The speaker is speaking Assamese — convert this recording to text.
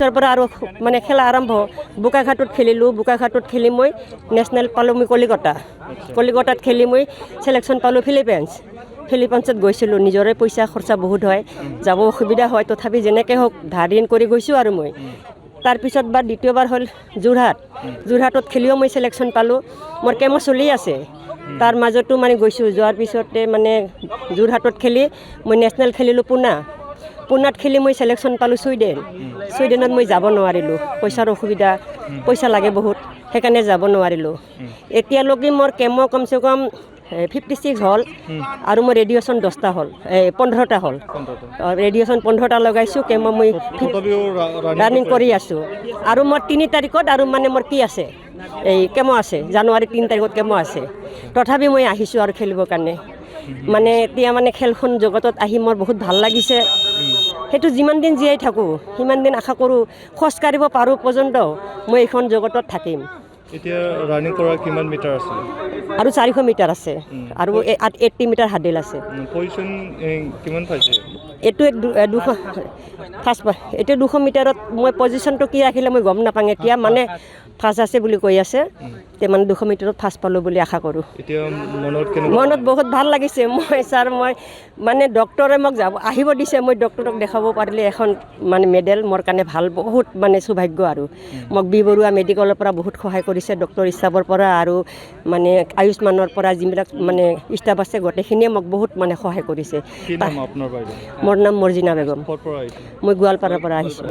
তাৰ পৰা আৰু মানে খেলা আৰম্ভ বোকাঘাটত খেলিলোঁ বোকাঘাটত খেলি মই নেশ্যনেল পালোঁ মই কলিকতাত খেলি মই চিলেকশ্যন পালোঁ ফিলিপাইন্সত গৈছিলোঁ নিজৰে পইচা খৰচা বহুত হয় যাব অসুবিধা হয় তথাপি যেনেকৈ হওক ধাৰ ঋণ কৰি গৈছোঁ আৰু মই তাৰপিছত বাৰ দ্বিতীয়বাৰ হ'ল যোৰহাটত খেলিও মই চিলেকশ্যন পালোঁ মোৰ কেমো চলি আছে তাৰ মাজতো মানে গৈছোঁ যোৱাৰ পিছতে মানে যোৰহাটত খেলি মই নেশ্যনেল খেলিলোঁ পুনাত খেলি মই চিলেকশ্যন পালোঁ ছুইডেনত মই যাব নোৱাৰিলোঁ পইচাৰ অসুবিধা পইচা লাগে বহুত সেইকাৰণে যাব নোৱাৰিলোঁ এতিয়ালৈকে মোৰ কেমো কমচে কম 56 হ'ল আৰু মোৰ ৰেডিয়েশ্যন 10টা হ'ল 15টা হ'ল ৰেডিয়েশ্যন 15টা লগাইছোঁ কেমো মই ৰানিং কৰি আছোঁ আৰু মোৰ 3 তাৰিখত আৰু মানে মোৰ কি আছে এই কেমো আছে জানুৱাৰী 3 তাৰিখত কেমো আছে তথাপি মই আহিছোঁ আৰু খেলিবৰ কাৰণে মানে এতিয়া মানে খেলখন জগতত আহি মোৰ বহুত ভাল লাগিছে সেইটো যিমান দিন জীয়াই থাকোঁ সিমান দিন আশা কৰোঁ খোজ কাঢ়িব পাৰোঁ পৰ্যন্ত মই এইখন জগতত থাকিম এতিয়া ৰানিং কৰা কিমান মিটাৰ আছে আৰু 400 মিটাৰ আছে আৰু 80 মিটাৰ হাৰ্ডেল আছে পজিশ্যন কিমান পাইছে এইটো 200 ফাৰ্ষ্ট এইটো 200 মিটাৰত মই পজিশ্যনটো কি ৰাখিলে মই গম নাপাওঁ এতিয়া মানে ফাৰ্ষ্ট আছে বুলি কৈ আছে তে মানে 200 মিটাৰত ফাৰ্ষ্ট পালোঁ বুলি আশা কৰোঁ এতিয়া মনত বহুত ভাল লাগিছে মই মানে ডক্টৰে মোক আহিব দিছে মই ডক্টৰক দেখাব পাৰিলে এখন মানে মেডেল মোৰ কাৰণে ভাল বহুত মানে সৌভাগ্য আৰু মোক বি বৰুৱা মেডিকেলৰ পৰা বহুত সহায় কৰিছে ডক্টৰ ষ্টাফৰ পৰা আৰু মানে আয়ুষ্মানৰ পৰা যিবিলাক মানে ষ্টাফ আছে গোটেইখিনিয়ে মোক বহুত মানে সহায় কৰিছে মোৰ নাম মৰ্জিনা বেগম মই গোৱালপাৰাৰ পৰা আহিছোঁ